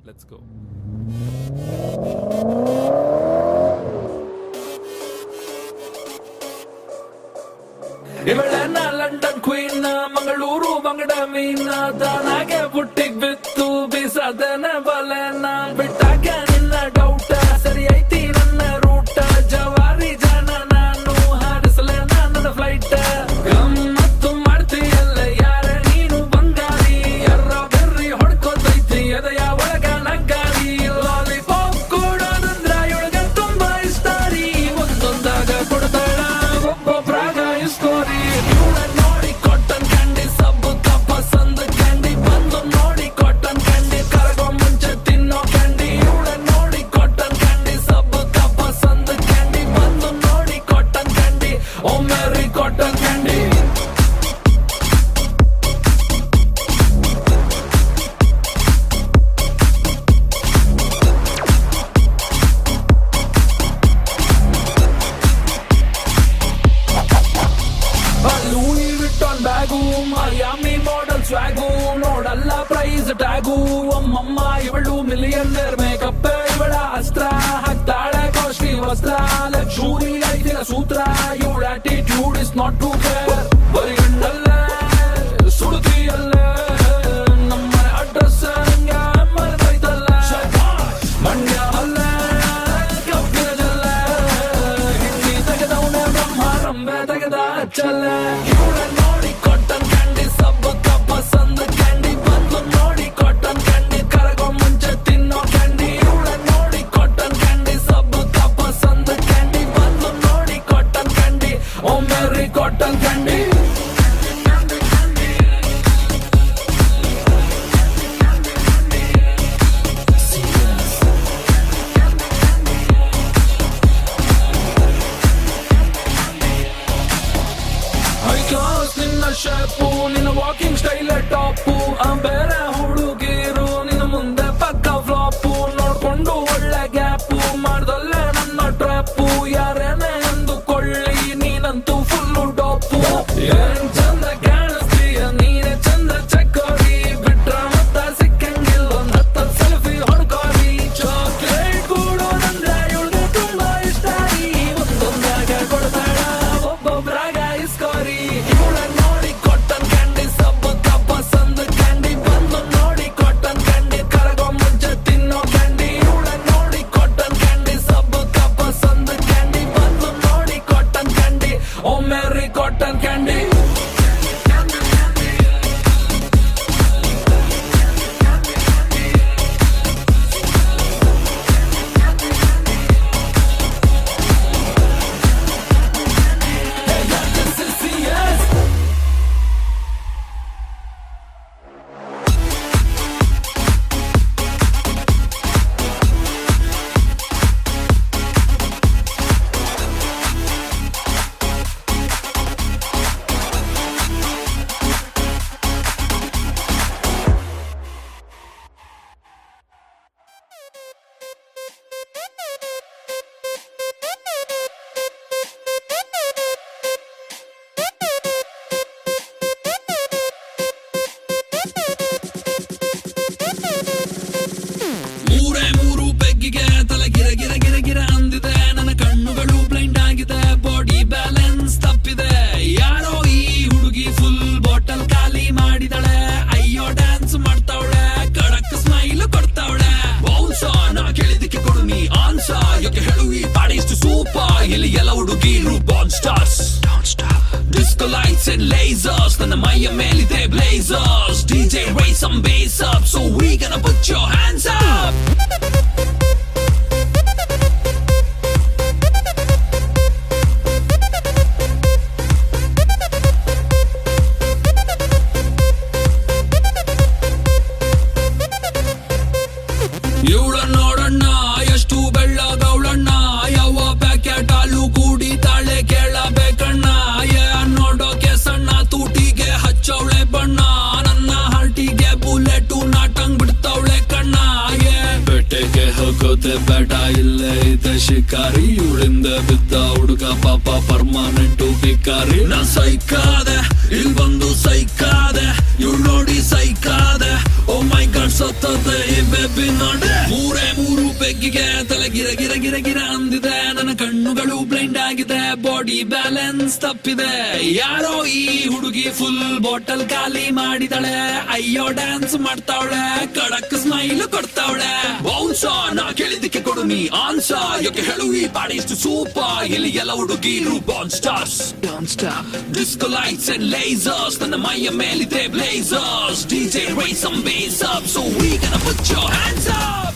Let's go. ಇವಳೆನ್ನ London queen, Mangaluru ಬಂಗಡ ಮೀನ, ತಾನಾಗೆ ಬುಟ್ಟಿಗ್ ಬಿತ್ತು ಬೀಸದನ ಬಲೆನ, ಬಿಟ್ಟಾಗ ನಿನ್ನ ಡೌಟ ಸರಿ ಐತಿ ನನ್ನ ರೂಟ, ಜವಾರಿ ಜನ ನಾನು ಹಾರಿಸಲೆ ನನ್ನ ಫ್ಲೈಟ್, ಗಮ್ಮತ್ತು ಮಾಡ್ತೀಯಲ್ಲ ಯಾರ ನೀನು ಬಂಗಾರಿ, ಎರ್ರ ಬೆರ್ರಿ ಹೊಡ್ಕೋತೈತಿ ಎದೆಯ ಒಳಗ ನಗ್ಗಾರಿ, ಲಾಲಿಪಾಪ್ ಕೊಡೋದಂದ್ರ ಇವಳಗ ತುಂಬಾ ಇಷ್ಟ ರೀ, ಒಂದೊಂದಾಗ ಕೊಡ್ತಾಳ ಒಬ್ಬೊಬ್ರಾಗ ಇಸ್ಕೋರಿ, ಇವಳ ನೋಡಿ ಕಾಟನ್ ಕ್ಯಾಂಡಿ ಸಬ್ಬು ಪಸಂದ್ ಕ್ಯಾಂಡಿ, ಬಂದು ನೋಡಿ ಕಾಟನ್ ಕ್ಯಾಂಡಿ ಕರಗೋ ಮುಂಚೆ ತಿನ್ನೋ ಕ್ಯಾಂಡಿ, ಇವಳ ನೋಡಿ ಕಾಟನ್ ಕ್ಯಾಂಡಿ ಸಬ್ಬು ಪಸಂದ್ ಕ್ಯಾಂಡಿ, ಬಂದು ನೋಡಿ ಕಾಟನ್ ಕ್ಯಾಂಡಿ ಓ ಮೇರಿ cotton candy. Louis Vuitton bag, Miami model swag, ನೋಡಲ್ಲ ಪ್ರೈಸ್ ಟ್ಯಾಗು, ಅಮ್ಮಮ್ಮ ಇವಳು ಮಿಲಿಯನ್ನೇರ್ ಮೇಕಪ್, ಇವಳ ಅಸ್ತ್ರ ಹಾಕ್ತಾಳೆ ಕಾಸ್ಟ್ಲಿ ವಸ್ತ್ರ, ಲಕ್ಷೂರಿ ಐತಿನ ಸೂತ್ರ, ಇವಳ attitude is not to care, ಬರೀ ಗಂಡಲ್ಲೇ ಸುಡುತ್ತೀಯಲ್ಲೇ ನಮ್ಮನೆ ಅಡ್ರೆಸ್ ನಂಗೆ ಮರೆತೈತಲ್ಲ, ಮಂಡ್ಯ ಅಲ್ಲೇ ಕಬ್ಬಿನ ಜಲ್ಲೇ, ಹಿಂದಿ ತೆಗೆದವನೇ ಬ್ರಹ್ಮಾರಂಭೆ ತೆಗೆದ ಹಚ್ಚಲ್ಲೇ, ಇವಳ ನೋಡಿ ಕಾಟನ್ ಕ್ಯಾಂಡಿ ಸಬ್ಬು ಪಸಂದ್ ಕ್ಯಾಂಡಿ, ಬಂದು ನೋಡಿ ಕಾಟನ್ ಕ್ಯಾಂಡಿ ಕರಗೋ ಮುಂಚೆ ತಿನ್ನೋ ಕ್ಯಾಂಡಿ, ಇವಳ ನೋಡಿ ಕಾಟನ್ ಕ್ಯಾಂಡಿ ಸಬ್ಬು ಪಸಂದ್ ಕ್ಯಾಂಡಿ, ಬಂದು ನೋಡಿ ಕಾಟನ್ ಕ್ಯಾಂಡಿ ಓ ಮೇರಿ ಕಾಟನ್ ಕ್ಯಾಂಡಿ. ಹೈ ಕ್ಲಾಸ್ ನಿನ್ನ ಶೇಪು, ನಿನ್ನ ವಾಕಿಂಗ್ ಸ್ಟೈಲ್ ಟಾಪು, ಬೇರೆ ಹುಡುಗಿರು ನಿನ್ನ ಮುಂದೆ ಪಕ್ಕ ಫ್ಲಾಪು, ನೋಡ್ಕೊಂಡು ಒಳ್ಳೆ ಗ್ಯಾಪು, ಮಾಡ್ದಲ್ಲೇ ನನ್ನ ಟ್ರ್ಯಾಪು, ಯಾರೇನೇ ಅಂದುಕೊಳ್ಳಿ ನೀನಂತೂ ಫುಲ್ಲು ಡಾಪು, ಏನ್ ಚಂದ ಕಾಣಿಸ್ತೀಯ ನೀನೆ ಚಂದ ಚಕ್ಕೋರಿ, ಬಿಟ್ರ ಮತ್ತ ಸಿಕ್ಕಂಗಿಲ್ಲ ಒಂದ್ ಹತ್ತ ಸೆಲ್ಫಿ ಹೊಡ್ಕೋರಿ, ಚಾಕ್ಲೇಟ್ ಕೊಡೋದಂದ್ರೆ ಇವಳಿಗೆ ತುಂಬಾ ಇಷ್ಟ ರೀ, ಒಂದೊಂದಾಗ ಕೊಡ್ತಾಳ ಒಬ್ಬೊಬ್ರಾಗ ಇಸ್ಕೋರಿ, ಇವಳ ನೋಡಿ ಕಾಟನ್ ಕ್ಯಾಂಡಿ ಸಬ್ಬು ಪಸಂದ್ ಕ್ಯಾಂಡಿ, ಬಂದು ನೋಡಿ ಕಾಟನ್ ಕ್ಯಾಂಡಿ ಕರಗೋ ಮುಂಚೆ ತಿನ್ನೋ ಕ್ಯಾಂಡಿ, ಇವಳ ನೋಡಿ ಕಾಟನ್ ಕ್ಯಾಂಡಿ ಸಬ್ಬು ಪಸಂದ್ ಕ್ಯಾಂಡಿ, ಬಂದು ನೋಡಿ ಕಾಟನ್ ಕ್ಯಾಂಡಿ ಓ ಮೇರಿ ಕಾಟನ್ ಕ್ಯಾಂಡಿ. ಮೂರು ಬೆಗ್ಗಿಗೆ ತಲೆ ಗಿರ ಗಿರ ಗಿರ ಗಿರ ಅಂದಿದೆ, ನನ್ನ ಕಣ್ಣುಗಳು ಬ್ಲೈಂಡ್ ಆಗಿದೆ, ಬಾಡಿ ಬ್ಯಾಲೆನ್ಸ್ ತಪ್ಪಿದೆ, ಯಾರೋ ಈ ಹುಡುಗಿ ಫುಲ್ ಬಾಟಲ್ ಖಾಲಿ ಮಾಡಿದಳೆ, ಅಯ್ಯೋ ಡ್ಯಾನ್ಸ್ ಮಾಡ್ತಾವಳೆ, ಕಡಕ್ ಸ್ಮೈಲ್ ಕೊಡ್ತಾವಳೆ, ಬೌನ್ಸ ನಾ ಕೇಳಿದಕ್ಕೆ ಕೊಡು ನೀ ಆನ್ಸ, ಯಾಕೆ ಹೇಳು ಈ ಪಾಡಿ ಇಷ್ಟು ಸೂಪರ್, ಇಲ್ಲಿ ಎಲ್ಲ ಹುಡುಗಿರು born stars, disco lights and lasers, ನನ್ನ ಮೈಯ ಮೇಲಿದೆ blazers, DJ raise some bass up, so we gonna put your hands up. ಇವಳ ನೋಡಣ್ಣ ಎಷ್ಟು ಬೆಳ್ಳಗವಳಣ್ಣ, ಯಾವ ಪ್ಯಾಕೆಟ್ ಹಾಲು ಕುಡಿತಾಳೆ ಕೇಳಬೇಕಣ್ಣ, ನೋಡೋಕೆ ಸಣ್ಣ ತೂಟಿಗೆ ಹಚ್ಚವಳೆ ಬಣ್ಣ, ನನ್ನ ಹಾರ್ಟಿಗೆ ಬುಲೆಟು ನಾಟಂಗ್ ಬಿಡ್ತಾವಳೆ ಕಣ್ಣ, ಬೆಟ್ಟೆಗೆ ಹೋಗೋದೆ ಬೇಡ ಇಲ್ಲೇ ಇದೆ ಶಿಕಾರಿ, ಇವಳಿಂದ ಬಿದ್ದ ಹುಡುಗ ಪಾಪ ಪರ್ಮನೆಂಟು ಭಿಕಾರಿ, ನಾ ಸೈಕಾದೆ ಇಲ್ ಬಂದು ಸೈಕಾದೆ, ಇವಳು ನೋಡಿ ಸೈಕಾದೆ, ಓ ಮೈ ಗಾಡ್ ಸತ್ತದೆ ಈ ಬೇಬಿ ನೋಡ ಹುಡುಗಿಗೆ ತಲೆ ಗಿರ ಗಿರ ಗಿರ ಗಿರ ಅಂದಿದೆ, ನನ್ನ ಕಣ್ಣುಗಳು ಬ್ಲೈಂಡ್ ಆಗಿದೆ, ಬಾಡಿ ಬ್ಯಾಲೆನ್ಸ್ ತಪ್ಪಿದೆ. ಯಾರೋ ಈ ಹುಡುಗಿ ಫುಲ್ ಬಾಟಲ್ ಖಾಲಿ ಮಾಡಿದಳೆ, ಅಯ್ಯೋ ಡ್ಯಾನ್ಸ್ ಮಾಡ್ತಾವಳೆ, ಕಡಕ್ ಸ್ಮೈಲ್ ಕೊಡ್ತಾವಳೆ. ಬೌನ್ಸ ನಾ ಕೇಳಿದ್ದಕ್ಕೆ ಕೊಡು ನೀ ಆನ್ಸ, ಯಾಕೆ ಹೇಳು ಈ ಬಾಡಿ ಇಷ್ಟು ಸೂಪರ್, ಇಲ್ಲಿ ಎಲ್ಲ ಹುಡುಗಿರು born stars. Disco lights and lasers, ನನ್ನ ಮೈಯ ಮೇಲಿದೆ blazers. DJ raise some bass up, so we gonna put your hands up.